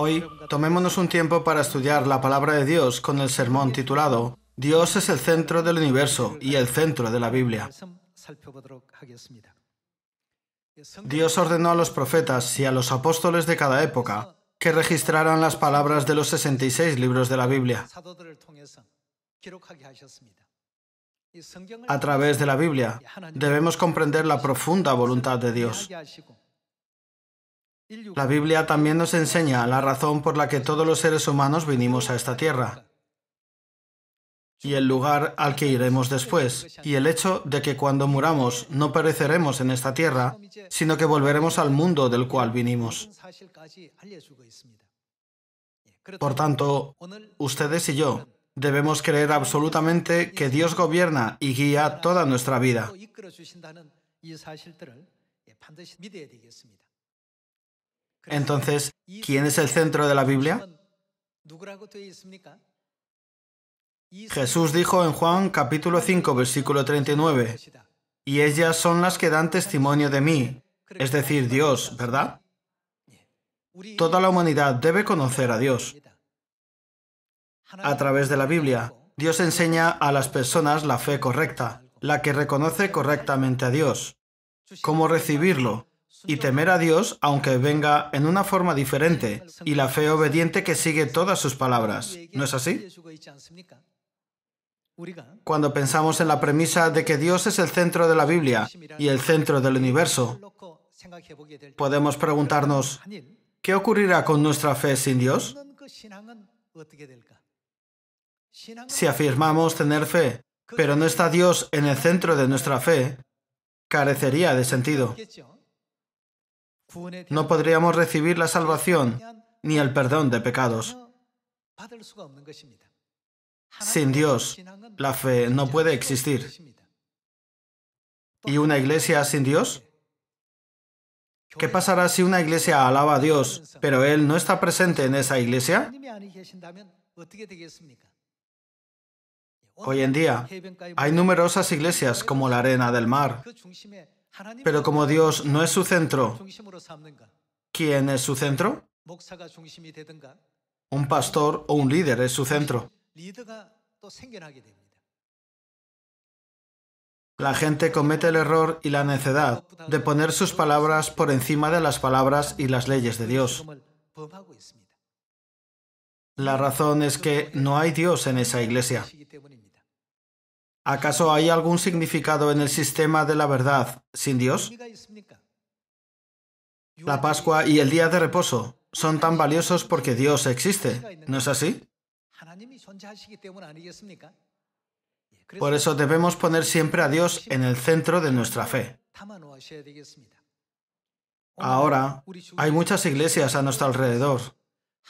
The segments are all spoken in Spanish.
Hoy, tomémonos un tiempo para estudiar la palabra de Dios con el sermón titulado Dios es el centro del universo y el centro de la Biblia. Dios ordenó a los profetas y a los apóstoles de cada época que registraran las palabras de los 66 libros de la Biblia. A través de la Biblia, debemos comprender la profunda voluntad de Dios. La Biblia también nos enseña la razón por la que todos los seres humanos vinimos a esta tierra, y el lugar al que iremos después, y el hecho de que cuando muramos no pereceremos en esta tierra, sino que volveremos al mundo del cual vinimos. Por tanto, ustedes y yo debemos creer absolutamente que Dios gobierna y guía toda nuestra vida. Entonces, ¿quién es el centro de la Biblia? Jesús dijo en Juan capítulo 5, versículo 39, y ellas son las que dan testimonio de mí, es decir, Dios, ¿verdad? Toda la humanidad debe conocer a Dios. A través de la Biblia, Dios enseña a las personas la fe correcta, la que reconoce correctamente a Dios, cómo recibirlo, y temer a Dios aunque venga en una forma diferente, y la fe obediente que sigue todas sus palabras. ¿No es así? Cuando pensamos en la premisa de que Dios es el centro de la Biblia y el centro del universo, podemos preguntarnos, ¿qué ocurrirá con nuestra fe sin Dios? Si afirmamos tener fe, pero no está Dios en el centro de nuestra fe, carecería de sentido. No podríamos recibir la salvación ni el perdón de pecados. Sin Dios, la fe no puede existir. ¿Y una iglesia sin Dios? ¿Qué pasará si una iglesia alaba a Dios, pero Él no está presente en esa iglesia? Hoy en día, hay numerosas iglesias como la arena del mar, pero como Dios no es su centro, ¿quién es su centro? Un pastor o un líder es su centro. La gente comete el error y la necedad de poner sus palabras por encima de las palabras y las leyes de Dios. La razón es que no hay Dios en esa iglesia. ¿Acaso hay algún significado en el sistema de la verdad sin Dios? La Pascua y el día de reposo son tan valiosos porque Dios existe, ¿no es así? Por eso debemos poner siempre a Dios en el centro de nuestra fe. Ahora, hay muchas iglesias a nuestro alrededor,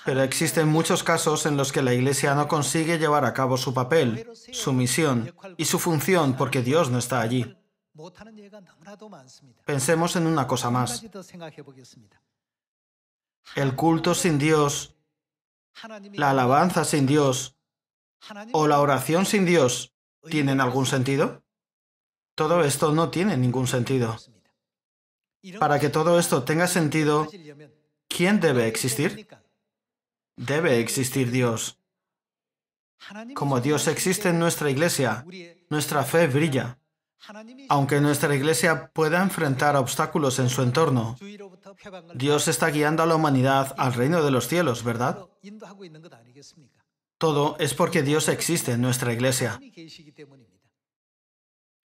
pero existen muchos casos en los que la iglesia no consigue llevar a cabo su papel, su misión y su función porque Dios no está allí. Pensemos en una cosa más. El culto sin Dios, la alabanza sin Dios o la oración sin Dios, ¿tienen algún sentido? Todo esto no tiene ningún sentido. Para que todo esto tenga sentido, ¿quién debe existir? Debe existir Dios. Como Dios existe en nuestra iglesia, nuestra fe brilla. Aunque nuestra iglesia pueda enfrentar obstáculos en su entorno, Dios está guiando a la humanidad al reino de los cielos, ¿verdad? Todo es porque Dios existe en nuestra iglesia.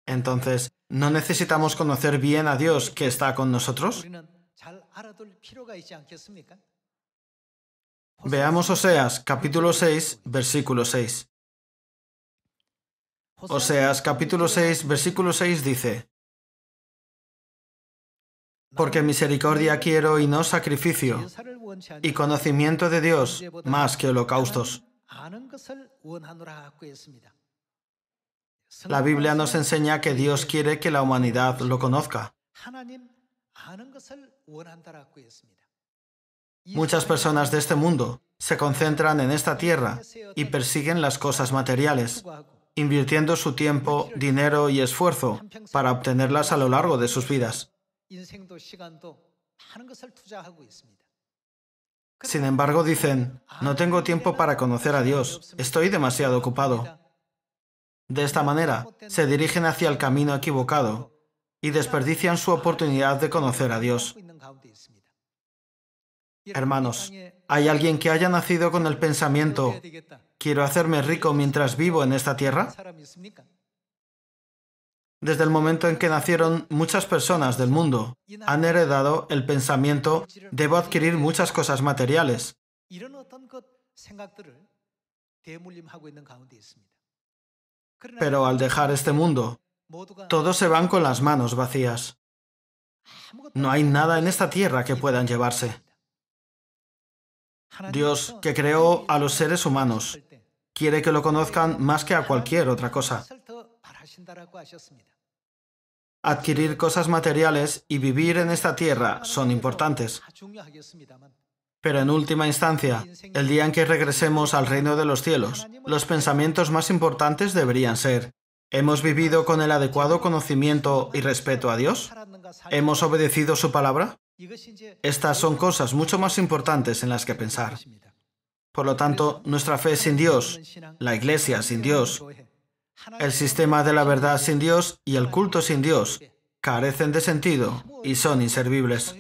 Entonces, ¿no necesitamos conocer bien a Dios que está con nosotros? Veamos Oseas, capítulo 6, versículo 6. Oseas, capítulo 6, versículo 6 dice: Porque misericordia quiero y no sacrificio, y conocimiento de Dios más que holocaustos. La Biblia nos enseña que Dios quiere que la humanidad lo conozca. Muchas personas de este mundo se concentran en esta tierra y persiguen las cosas materiales, invirtiendo su tiempo, dinero y esfuerzo para obtenerlas a lo largo de sus vidas. Sin embargo, dicen, no tengo tiempo para conocer a Dios, estoy demasiado ocupado. De esta manera, se dirigen hacia el camino equivocado y desperdician su oportunidad de conocer a Dios. Hermanos, ¿hay alguien que haya nacido con el pensamiento, quiero hacerme rico mientras vivo en esta tierra? Desde el momento en que nacieron, muchas personas del mundo han heredado el pensamiento, debo adquirir muchas cosas materiales. Pero al dejar este mundo, todos se van con las manos vacías. No hay nada en esta tierra que puedan llevarse. Dios, que creó a los seres humanos, quiere que lo conozcan más que a cualquier otra cosa. Adquirir cosas materiales y vivir en esta tierra son importantes. Pero en última instancia, el día en que regresemos al reino de los cielos, los pensamientos más importantes deberían ser: ¿hemos vivido con el adecuado conocimiento y respeto a Dios? ¿Hemos obedecido su palabra? Estas son cosas mucho más importantes en las que pensar. Por lo tanto, nuestra fe sin Dios, la iglesia sin Dios, el sistema de la verdad sin Dios y el culto sin Dios carecen de sentido y son inservibles.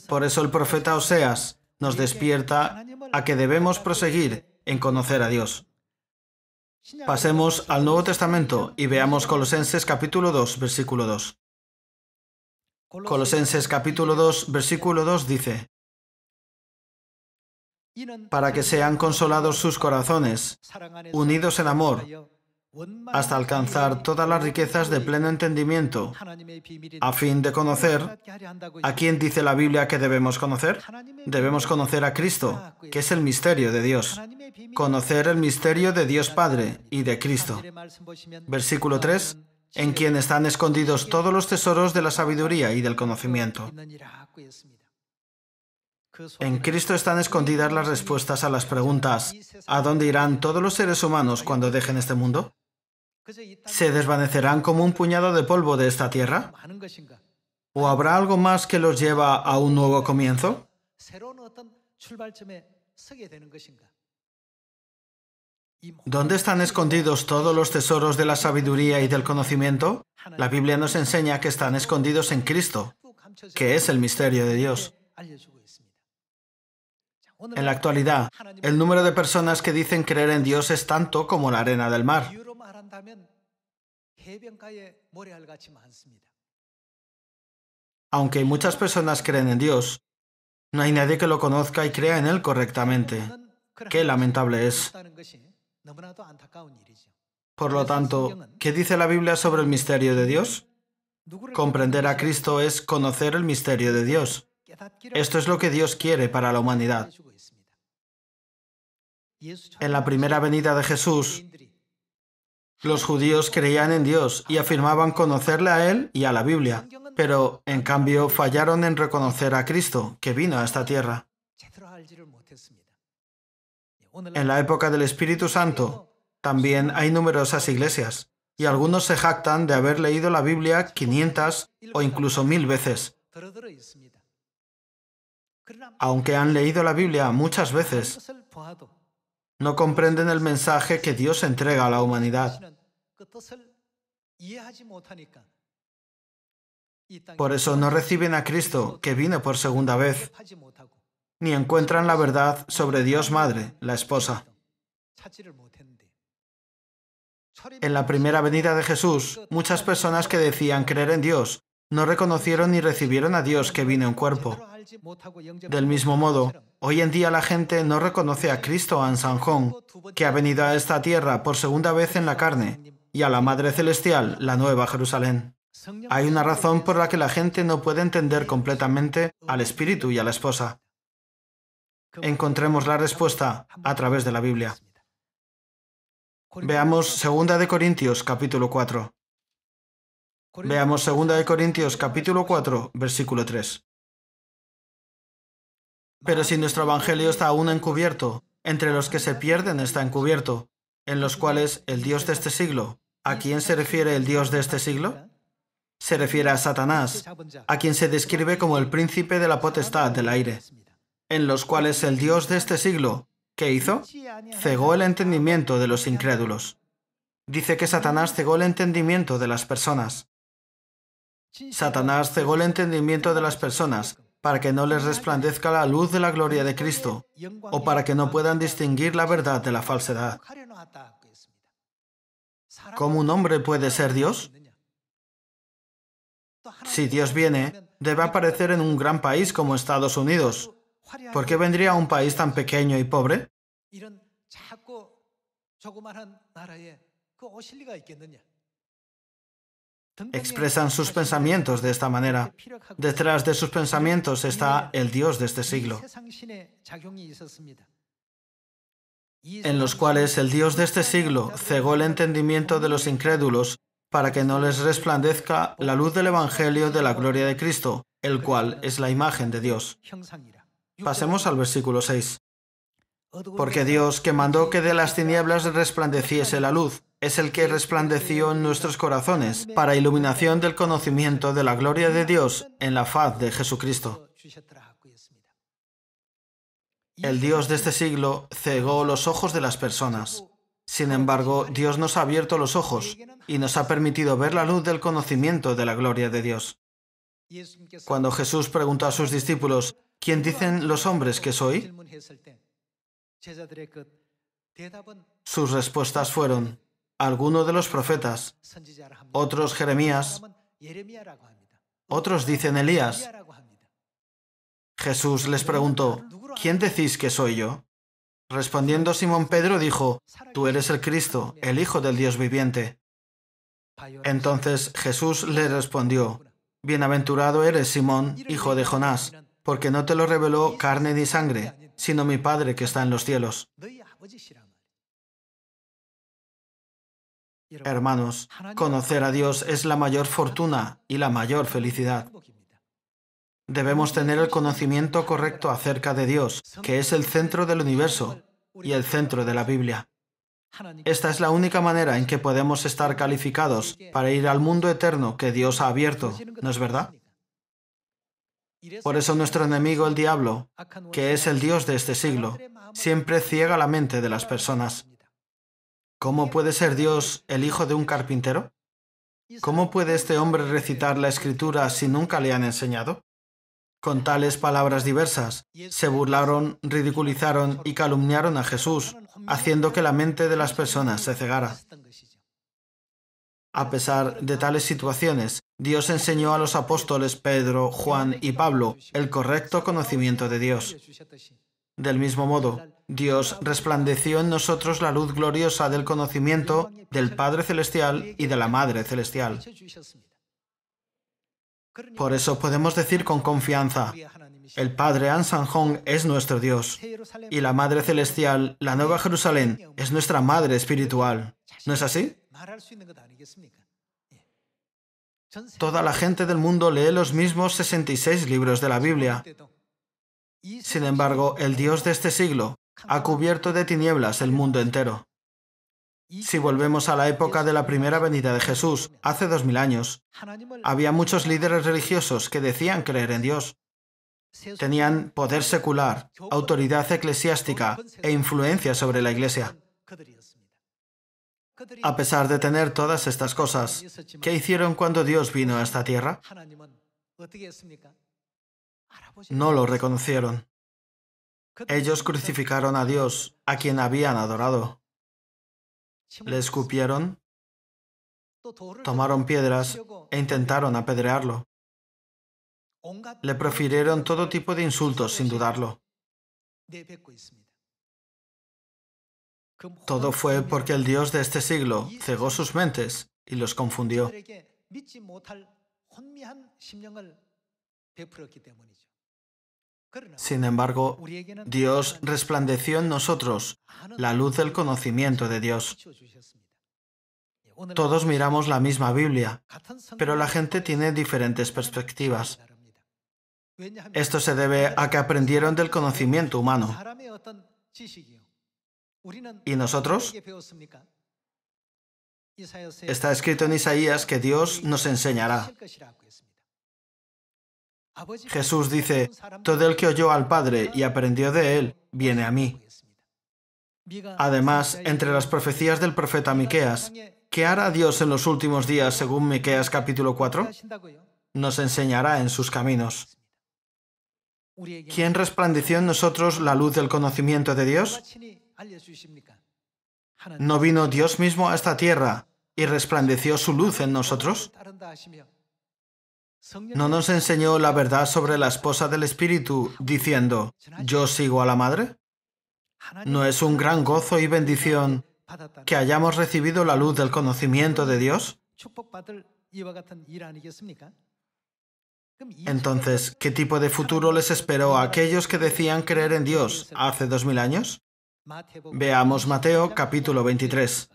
Por eso el profeta Oseas nos despierta a que debemos proseguir en conocer a Dios. Pasemos al Nuevo Testamento y veamos Colosenses capítulo 2, versículo 2. Colosenses capítulo 2, versículo 2 dice: para que sean consolados sus corazones, unidos en amor, hasta alcanzar todas las riquezas de pleno entendimiento, a fin de conocer. ¿A quién dice la Biblia que debemos conocer? Debemos conocer a Cristo, que es el misterio de Dios. Conocer el misterio de Dios Padre y de Cristo. Versículo 3. En quien están escondidos todos los tesoros de la sabiduría y del conocimiento. En Cristo están escondidas las respuestas a las preguntas: ¿a dónde irán todos los seres humanos cuando dejen este mundo? ¿Se desvanecerán como un puñado de polvo de esta tierra? ¿O habrá algo más que los lleva a un nuevo comienzo? ¿Dónde están escondidos todos los tesoros de la sabiduría y del conocimiento? La Biblia nos enseña que están escondidos en Cristo, que es el misterio de Dios. En la actualidad, el número de personas que dicen creer en Dios es tanto como la arena del mar. Aunque muchas personas creen en Dios, no hay nadie que lo conozca y crea en Él correctamente. Qué lamentable es. Por lo tanto, ¿qué dice la Biblia sobre el misterio de Dios? Comprender a Cristo es conocer el misterio de Dios. Esto es lo que Dios quiere para la humanidad. En la primera venida de Jesús, los judíos creían en Dios y afirmaban conocerle a Él y a la Biblia, pero en cambio fallaron en reconocer a Cristo, que vino a esta tierra. En la época del Espíritu Santo, también hay numerosas iglesias, y algunos se jactan de haber leído la Biblia 500 o incluso 1000 veces. Aunque han leído la Biblia muchas veces, no comprenden el mensaje que Dios entrega a la humanidad. Por eso no reciben a Cristo, que vino por segunda vez, ni encuentran la verdad sobre Dios Madre, la esposa. En la primera venida de Jesús, muchas personas que decían creer en Dios no reconocieron ni recibieron a Dios que vino en cuerpo. Del mismo modo, hoy en día la gente no reconoce a Cristo Ansanjón, que ha venido a esta tierra por segunda vez en la carne, y a la Madre Celestial, la Nueva Jerusalén. Hay una razón por la que la gente no puede entender completamente al Espíritu y a la esposa. Encontremos la respuesta a través de la Biblia. Veamos 2 de Corintios, capítulo 4. Veamos 2 de Corintios, capítulo 4, versículo 3. Pero si nuestro evangelio está aún encubierto, entre los que se pierden está encubierto, en los cuales el Dios de este siglo, ¿a quién se refiere el Dios de este siglo? Se refiere a Satanás, a quien se describe como el príncipe de la potestad del aire, en los cuales el Dios de este siglo, ¿qué hizo? Cegó el entendimiento de los incrédulos. Dice que Satanás cegó el entendimiento de las personas. Satanás cegó el entendimiento de las personas para que no les resplandezca la luz de la gloria de Cristo, o para que no puedan distinguir la verdad de la falsedad. ¿Cómo un hombre puede ser Dios? Si Dios viene, debe aparecer en un gran país como Estados Unidos. ¿Por qué vendría a un país tan pequeño y pobre? Expresan sus pensamientos de esta manera. Detrás de sus pensamientos está el Dios de este siglo, en los cuales el Dios de este siglo cegó el entendimiento de los incrédulos para que no les resplandezca la luz del Evangelio de la gloria de Cristo, el cual es la imagen de Dios. Pasemos al versículo 6. Porque Dios, que mandó que de las tinieblas resplandeciese la luz, es el que resplandeció en nuestros corazones para iluminación del conocimiento de la gloria de Dios en la faz de Jesucristo. El Dios de este siglo cegó los ojos de las personas. Sin embargo, Dios nos ha abierto los ojos y nos ha permitido ver la luz del conocimiento de la gloria de Dios. Cuando Jesús preguntó a sus discípulos, ¿quién dicen los hombres que soy? Sus respuestas fueron, alguno de los profetas, otros Jeremías, otros dicen Elías. Jesús les preguntó, ¿quién decís que soy yo? Respondiendo Simón Pedro dijo, tú eres el Cristo, el Hijo del Dios viviente. Entonces Jesús le respondió, bienaventurado eres Simón, hijo de Jonás, porque no te lo reveló carne ni sangre, sino mi Padre que está en los cielos. Hermanos, conocer a Dios es la mayor fortuna y la mayor felicidad. Debemos tener el conocimiento correcto acerca de Dios, que es el centro del universo y el centro de la Biblia. Esta es la única manera en que podemos estar calificados para ir al mundo eterno que Dios ha abierto, ¿no es verdad? Por eso nuestro enemigo, el diablo, que es el Dios de este siglo, siempre ciega la mente de las personas. ¿Cómo puede ser Dios el hijo de un carpintero? ¿Cómo puede este hombre recitar la Escritura si nunca le han enseñado? Con tales palabras diversas, se burlaron, ridiculizaron y calumniaron a Jesús, haciendo que la mente de las personas se cegara. A pesar de tales situaciones, Dios enseñó a los apóstoles Pedro, Juan y Pablo el correcto conocimiento de Dios. Del mismo modo, Dios resplandeció en nosotros la luz gloriosa del conocimiento del Padre Celestial y de la Madre Celestial. Por eso podemos decir con confianza, el Padre Ansanjón es nuestro Dios, y la Madre Celestial, la Nueva Jerusalén, es nuestra Madre Espiritual. ¿No es así? Toda la gente del mundo lee los mismos 66 libros de la Biblia. Sin embargo, el Dios de este siglo ha cubierto de tinieblas el mundo entero. Si volvemos a la época de la primera venida de Jesús, hace 2000 años, había muchos líderes religiosos que decían creer en Dios. Tenían poder secular, autoridad eclesiástica e influencia sobre la Iglesia. A pesar de tener todas estas cosas, ¿qué hicieron cuando Dios vino a esta tierra? No lo reconocieron. Ellos crucificaron a Dios, a quien habían adorado. Le escupieron, tomaron piedras e intentaron apedrearlo. Le profirieron todo tipo de insultos sin dudarlo. Todo fue porque el Dios de este siglo cegó sus mentes y los confundió. Sin embargo, Dios resplandeció en nosotros la luz del conocimiento de Dios. Todos miramos la misma Biblia, pero la gente tiene diferentes perspectivas. Esto se debe a que aprendieron del conocimiento humano. ¿Y nosotros? Está escrito en Isaías que Dios nos enseñará. Jesús dice, todo el que oyó al Padre y aprendió de él, viene a mí. Además, entre las profecías del profeta Miqueas, ¿qué hará Dios en los últimos días según Miqueas capítulo 4? Nos enseñará en sus caminos. ¿Quién resplandeció en nosotros la luz del conocimiento de Dios? ¿No vino Dios mismo a esta tierra y resplandeció su luz en nosotros? ¿No nos enseñó la verdad sobre la esposa del Espíritu, diciendo, yo sigo a la madre? ¿No es un gran gozo y bendición que hayamos recibido la luz del conocimiento de Dios? Entonces, ¿qué tipo de futuro les esperó a aquellos que decían creer en Dios hace 2000 años? Veamos Mateo capítulo 23.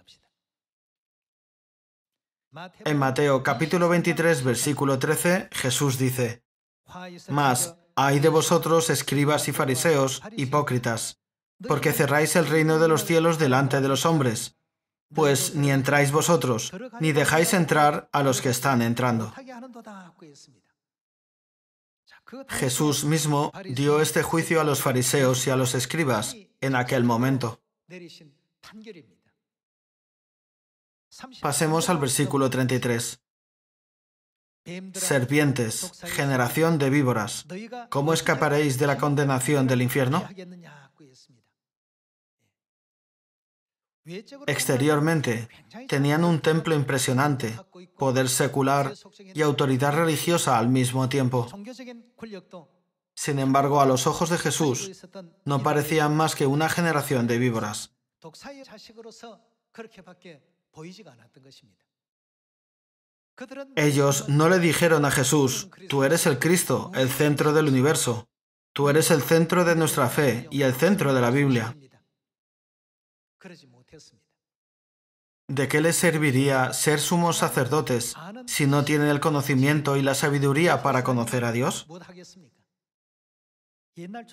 En Mateo capítulo 23, versículo 13, Jesús dice, «Mas, ay de vosotros, escribas y fariseos, hipócritas, porque cerráis el reino de los cielos delante de los hombres, pues ni entráis vosotros, ni dejáis entrar a los que están entrando». Jesús mismo dio este juicio a los fariseos y a los escribas en aquel momento. Pasemos al versículo 33. Serpientes, generación de víboras, ¿cómo escaparéis de la condenación del infierno? Exteriormente, tenían un templo impresionante, poder secular y autoridad religiosa al mismo tiempo. Sin embargo, a los ojos de Jesús, no parecían más que una generación de víboras. Ellos no le dijeron a Jesús, tú eres el Cristo, el centro del universo. Tú eres el centro de nuestra fe y el centro de la Biblia. ¿De qué les serviría ser sumos sacerdotes si no tienen el conocimiento y la sabiduría para conocer a Dios?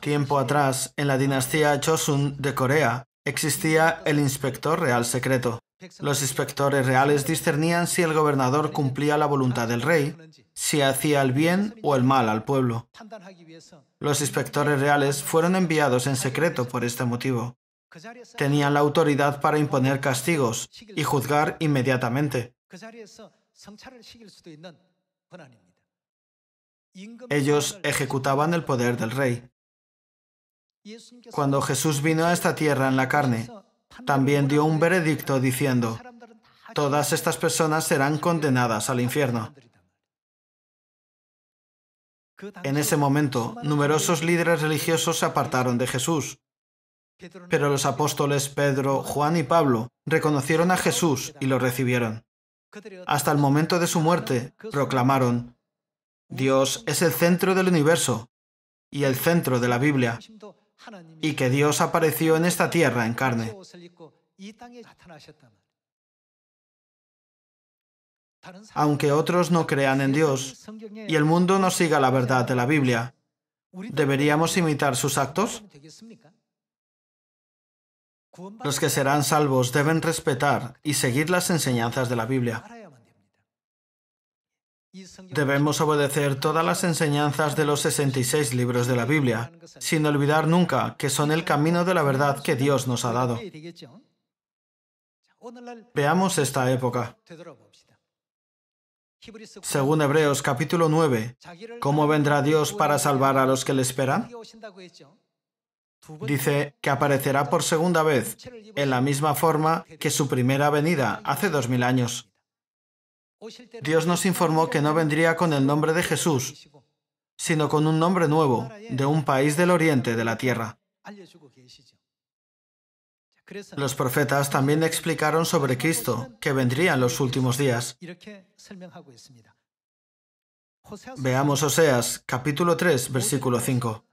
Tiempo atrás, en la dinastía Joseon de Corea, existía el inspector real secreto. Los inspectores reales discernían si el gobernador cumplía la voluntad del rey, si hacía el bien o el mal al pueblo. Los inspectores reales fueron enviados en secreto por este motivo. Tenían la autoridad para imponer castigos y juzgar inmediatamente. Ellos ejecutaban el poder del rey. Cuando Jesús vino a esta tierra en la carne, también dio un veredicto diciendo, todas estas personas serán condenadas al infierno. En ese momento, numerosos líderes religiosos se apartaron de Jesús. Pero los apóstoles Pedro, Juan y Pablo reconocieron a Jesús y lo recibieron. Hasta el momento de su muerte, proclamaron, Dios es el centro del universo y el centro de la Biblia, y que Dios apareció en esta tierra en carne. Aunque otros no crean en Dios y el mundo no siga la verdad de la Biblia, ¿deberíamos imitar sus actos? Los que serán salvos deben respetar y seguir las enseñanzas de la Biblia. Debemos obedecer todas las enseñanzas de los 66 libros de la Biblia, sin olvidar nunca que son el camino de la verdad que Dios nos ha dado. Veamos esta época. Según Hebreos capítulo 9, ¿cómo vendrá Dios para salvar a los que le esperan? Dice que aparecerá por segunda vez, en la misma forma que su primera venida hace 2000 años. Dios nos informó que no vendría con el nombre de Jesús, sino con un nombre nuevo, de un país del oriente de la tierra. Los profetas también explicaron sobre Cristo, que vendría en los últimos días. Veamos Oseas, capítulo 3, versículo 5.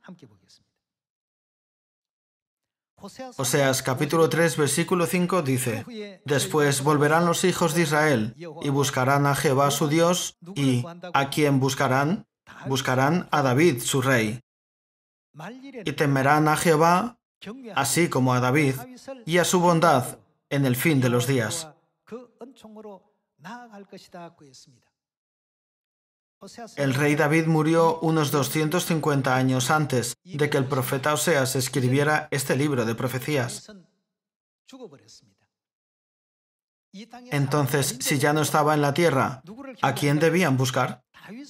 Oseas, capítulo 3, versículo 5 dice: Después volverán los hijos de Israel y buscarán a Jehová su Dios. ¿Y a quién buscarán? Buscarán a David su rey. Y temerán a Jehová, así como a David, y a su bondad en el fin de los días. El rey David murió unos 250 años antes de que el profeta Oseas escribiera este libro de profecías. Entonces, si ya no estaba en la tierra, ¿a quién debían buscar?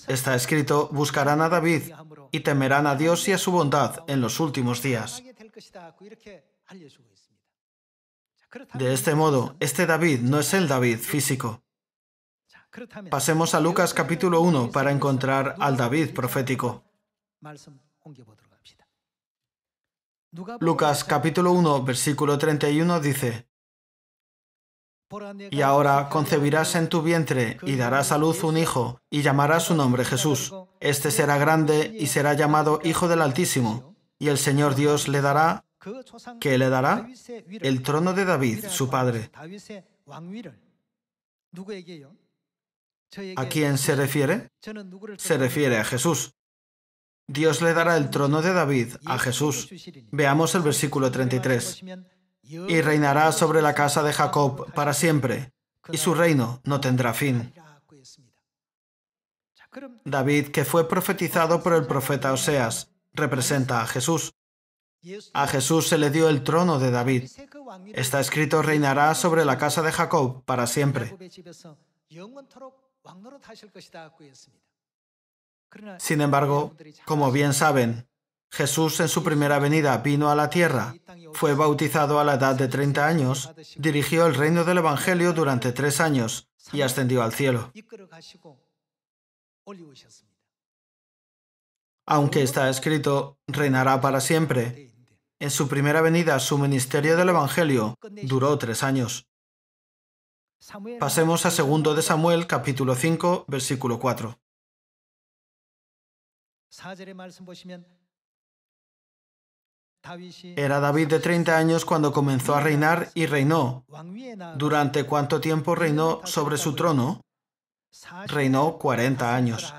Está escrito: buscarán a David y temerán a Dios y a su bondad en los últimos días. De este modo, este David no es el David físico. Pasemos a Lucas capítulo 1 para encontrar al David profético. Lucas capítulo 1, versículo 31 dice: Y ahora concebirás en tu vientre y darás a luz un hijo, y llamarás su nombre Jesús. Este será grande y será llamado Hijo del Altísimo, y el Señor Dios le dará, ¿qué le dará? El trono de David, su padre. ¿A quién se refiere? Se refiere a Jesús. Dios le dará el trono de David a Jesús. Veamos el versículo 33. Y reinará sobre la casa de Jacob para siempre, y su reino no tendrá fin. David, que fue profetizado por el profeta Oseas, representa a Jesús. A Jesús se le dio el trono de David. Está escrito: reinará sobre la casa de Jacob para siempre. Sin embargo, como bien saben, Jesús en su primera venida vino a la tierra, fue bautizado a la edad de 30 años, dirigió el reino del Evangelio durante 3 años y ascendió al cielo. Aunque está escrito: reinará para siempre, en su primera venida su ministerio del Evangelio duró 3 años. Pasemos a 2 de Samuel, capítulo 5, versículo 4. Era David de 30 años cuando comenzó a reinar y reinó. ¿Durante cuánto tiempo reinó sobre su trono? Reinó 40 años.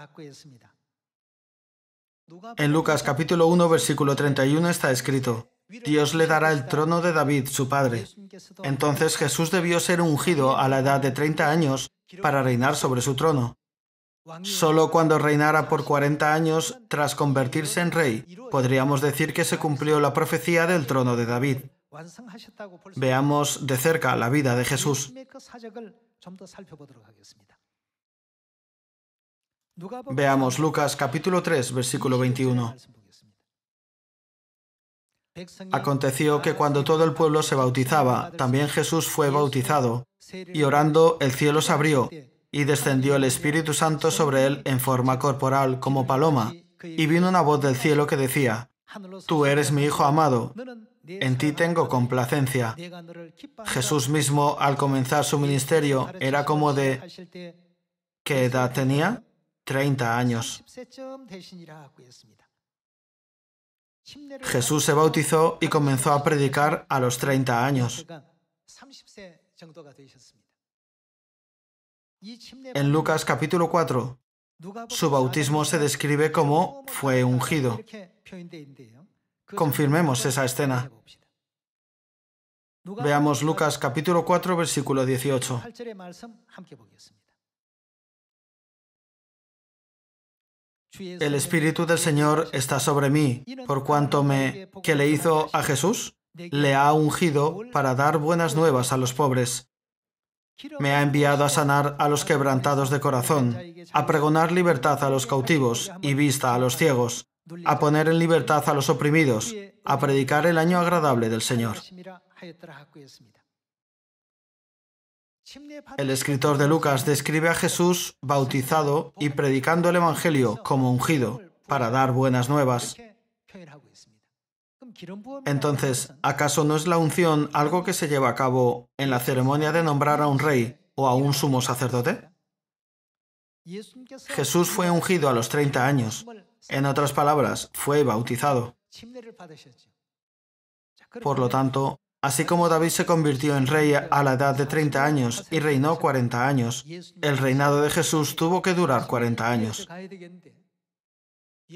En Lucas capítulo 1, versículo 31 está escrito: Dios le dará el trono de David, su padre. Entonces Jesús debió ser ungido a la edad de 30 años para reinar sobre su trono. Solo cuando reinara por 40 años, tras convertirse en rey, podríamos decir que se cumplió la profecía del trono de David. Veamos de cerca la vida de Jesús. Veamos Lucas capítulo 3, versículo 21. Aconteció que cuando todo el pueblo se bautizaba, también Jesús fue bautizado, y orando el cielo se abrió, y descendió el Espíritu Santo sobre él en forma corporal como paloma, y vino una voz del cielo que decía: Tú eres mi Hijo amado, en ti tengo complacencia. Jesús mismo, al comenzar su ministerio, era como de... ¿Qué edad tenía? 30 años. Jesús se bautizó y comenzó a predicar a los 30 años. En Lucas capítulo 4, su bautismo se describe como fue ungido. Confirmemos esa escena. Veamos Lucas capítulo 4, versículo 18. El Espíritu del Señor está sobre mí, por cuanto ¿qué le hizo a Jesús? Le ha ungido para dar buenas nuevas a los pobres. Me ha enviado a sanar a los quebrantados de corazón, a pregonar libertad a los cautivos y vista a los ciegos, a poner en libertad a los oprimidos, a predicar el año agradable del Señor. El escritor de Lucas describe a Jesús bautizado y predicando el Evangelio como ungido para dar buenas nuevas. Entonces, ¿acaso no es la unción algo que se lleva a cabo en la ceremonia de nombrar a un rey o a un sumo sacerdote? Jesús fue ungido a los 30 años. En otras palabras, fue bautizado. Por lo tanto, así como David se convirtió en rey a la edad de 30 años y reinó 40 años, el reinado de Jesús tuvo que durar 40 años.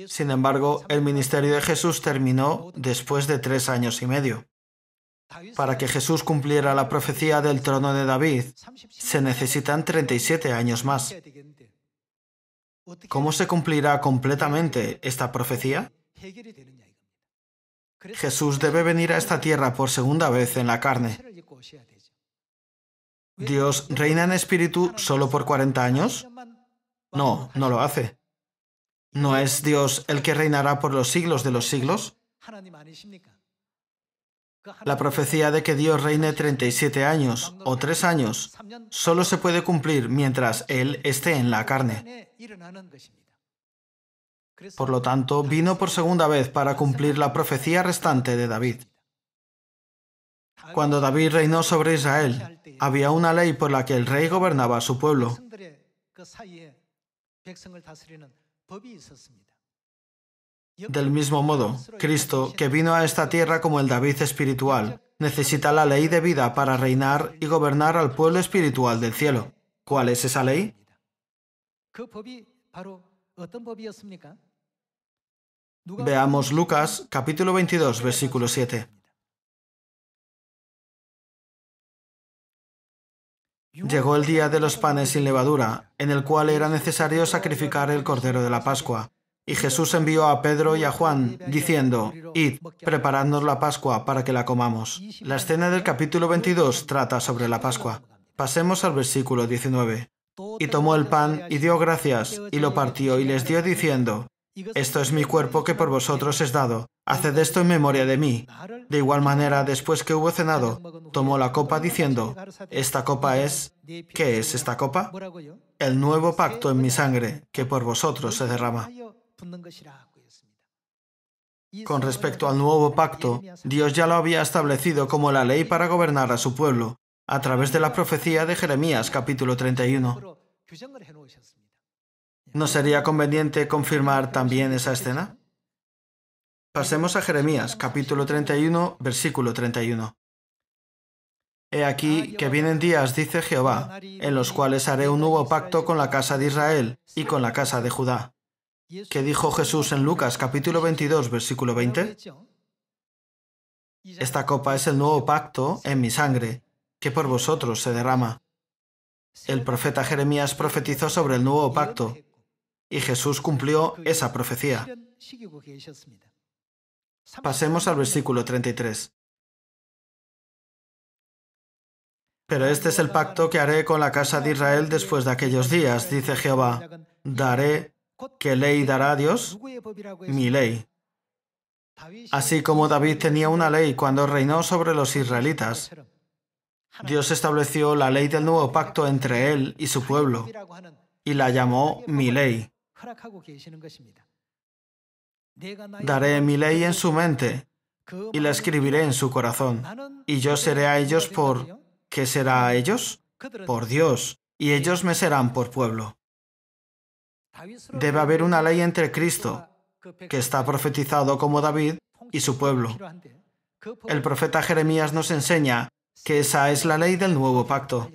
Sin embargo, el ministerio de Jesús terminó después de 3 años y medio. Para que Jesús cumpliera la profecía del trono de David, se necesitan 37 años más. ¿Cómo se cumplirá completamente esta profecía? Jesús debe venir a esta tierra por segunda vez en la carne. ¿Dios reina en espíritu solo por 40 años? No, no lo hace. ¿No es Dios el que reinará por los siglos de los siglos? La profecía de que Dios reine 37 años o 3 años solo se puede cumplir mientras Él esté en la carne. Por lo tanto, vino por segunda vez para cumplir la profecía restante de David. Cuando David reinó sobre Israel, había una ley por la que el rey gobernaba a su pueblo. Del mismo modo, Cristo, que vino a esta tierra como el David espiritual, necesita la ley de vida para reinar y gobernar al pueblo espiritual del cielo. ¿Cuál es esa ley? Veamos Lucas, capítulo 22, versículo 7. Llegó el día de los panes sin levadura, en el cual era necesario sacrificar el cordero de la Pascua. Y Jesús envió a Pedro y a Juan, diciendo, «Id, preparadnos la Pascua para que la comamos». La escena del capítulo 22 trata sobre la Pascua. Pasemos al versículo 19. Y tomó el pan y dio gracias, y lo partió y les dio diciendo, «Esto es mi cuerpo que por vosotros es dado. Haced esto en memoria de mí». De igual manera, después que hubo cenado, tomó la copa diciendo, «Esta copa es...». ¿Qué es esta copa? El nuevo pacto en mi sangre, que por vosotros se derrama. Con respecto al nuevo pacto, Dios ya lo había establecido como la ley para gobernar a su pueblo, a través de la profecía de Jeremías capítulo 31. ¿No sería conveniente confirmar también esa escena? Pasemos a Jeremías capítulo 31, versículo 31. He aquí que vienen días, dice Jehová, en los cuales haré un nuevo pacto con la casa de Israel y con la casa de Judá. ¿Qué dijo Jesús en Lucas capítulo 22, versículo 20? Esta copa es el nuevo pacto en mi sangre, que por vosotros se derrama. El profeta Jeremías profetizó sobre el nuevo pacto, y Jesús cumplió esa profecía. Pasemos al versículo 33. Pero este es el pacto que haré con la casa de Israel después de aquellos días, dice Jehová. Daré... ¿Qué ley dará Dios? Mi ley. Así como David tenía una ley cuando reinó sobre los israelitas, Dios estableció la ley del nuevo pacto entre Él y su pueblo, y la llamó mi ley. Daré mi ley en su mente, y la escribiré en su corazón. Y yo seré a ellos por... ¿Qué será a ellos? Por Dios, y ellos me serán por pueblo. Debe haber una ley entre Cristo, que está profetizado como David, y su pueblo. El profeta Jeremías nos enseña que esa es la ley del nuevo pacto.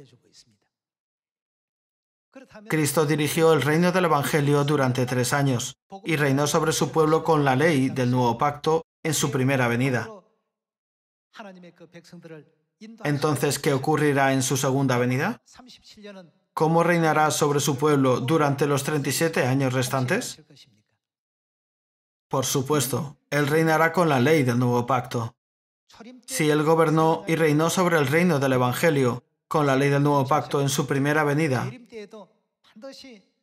Cristo dirigió el reino del Evangelio durante 3 años y reinó sobre su pueblo con la ley del nuevo pacto en su primera venida. Entonces, ¿qué ocurrirá en su segunda venida? ¿Cómo reinará sobre su pueblo durante los 37 años restantes? Por supuesto, Él reinará con la ley del nuevo pacto. Si Él gobernó y reinó sobre el reino del Evangelio con la ley del nuevo pacto en su primera venida,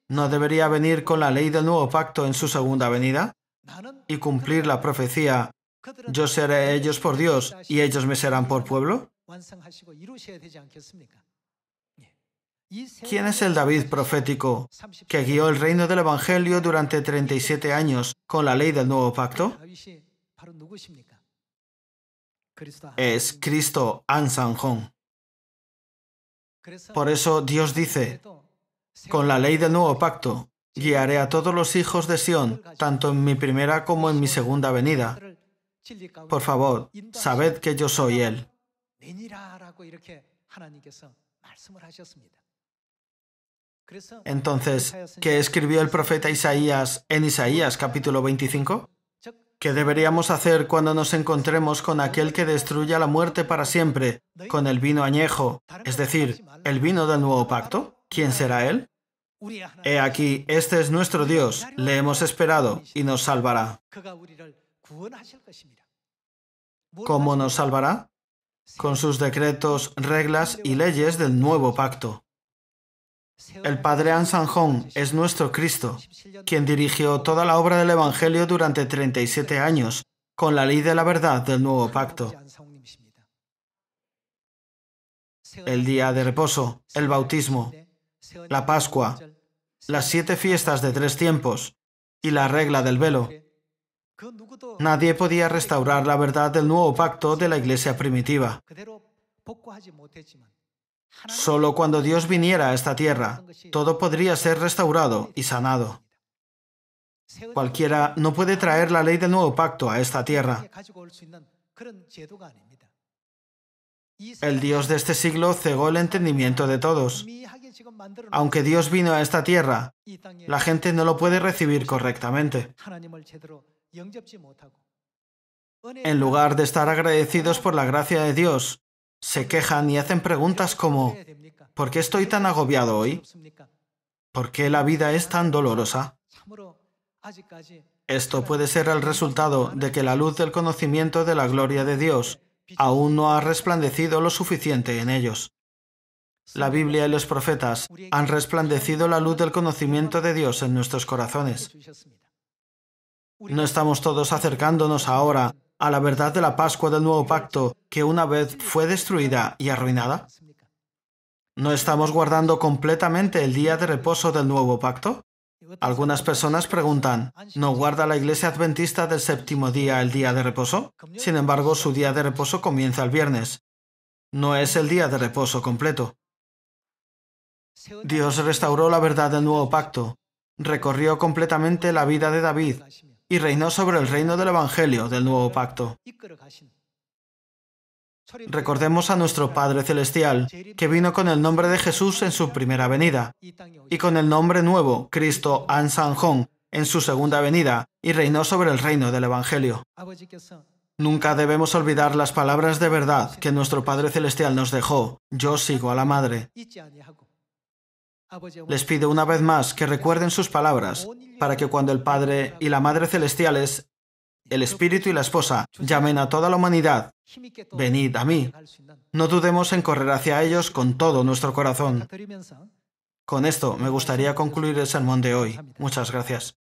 ¿no debería venir con la ley del nuevo pacto en su segunda venida y cumplir la profecía, yo seré a ellos por Dios y ellos me serán por pueblo? ¿Quién es el David profético que guió el reino del Evangelio durante 37 años con la ley del nuevo pacto? Es Cristo An Sanjón. Por eso Dios dice, Con la ley del nuevo pacto, guiaré a todos los hijos de Sión, tanto en mi primera como en mi segunda venida. Por favor, sabed que yo soy Él. Entonces, ¿qué escribió el profeta Isaías en Isaías capítulo 25? ¿Qué deberíamos hacer cuando nos encontremos con aquel que destruya la muerte para siempre, con el vino añejo, es decir, el vino del nuevo pacto? ¿Quién será Él? He aquí, este es nuestro Dios, le hemos esperado y nos salvará. ¿Cómo nos salvará? Con sus decretos, reglas y leyes del nuevo pacto. El Padre Ansanjón es nuestro Cristo, quien dirigió toda la obra del Evangelio durante 37 años, con la ley de la verdad del nuevo pacto. El día de reposo, el bautismo, la Pascua, las 7 fiestas de 3 tiempos y la regla del velo. Nadie podía restaurar la verdad del nuevo pacto de la iglesia primitiva. Solo cuando Dios viniera a esta tierra, todo podría ser restaurado y sanado. Cualquiera no puede traer la ley del nuevo pacto a esta tierra. El Dios de este siglo cegó el entendimiento de todos. Aunque Dios vino a esta tierra, la gente no lo puede recibir correctamente. En lugar de estar agradecidos por la gracia de Dios, se quejan y hacen preguntas como: ¿por qué estoy tan agobiado hoy? ¿Por qué la vida es tan dolorosa? Esto puede ser el resultado de que la luz del conocimiento de la gloria de Dios aún no ha resplandecido lo suficiente en ellos. La Biblia y los profetas han resplandecido la luz del conocimiento de Dios en nuestros corazones. ¿No estamos todos acercándonos ahora a la verdad de la Pascua del Nuevo Pacto que una vez fue destruida y arruinada? ¿No estamos guardando completamente el día de reposo del Nuevo Pacto? Algunas personas preguntan: ¿no guarda la Iglesia Adventista del séptimo día el día de reposo? Sin embargo, su día de reposo comienza el viernes. No es el día de reposo completo. Dios restauró la verdad del Nuevo Pacto, recorrió completamente la vida de David y reinó sobre el reino del Evangelio del Nuevo Pacto. Recordemos a nuestro Padre Celestial, que vino con el nombre de Jesús en su primera venida, y con el nombre nuevo, Cristo Ansanjón, en su segunda venida, y reinó sobre el reino del Evangelio. Nunca debemos olvidar las palabras de verdad que nuestro Padre Celestial nos dejó: yo sigo a la Madre. Les pido una vez más que recuerden sus palabras, para que cuando el Padre y la Madre Celestiales, el Espíritu y la Esposa, llamen a toda la humanidad: venid a mí, no dudemos en correr hacia ellos con todo nuestro corazón. Con esto me gustaría concluir el sermón de hoy. Muchas gracias.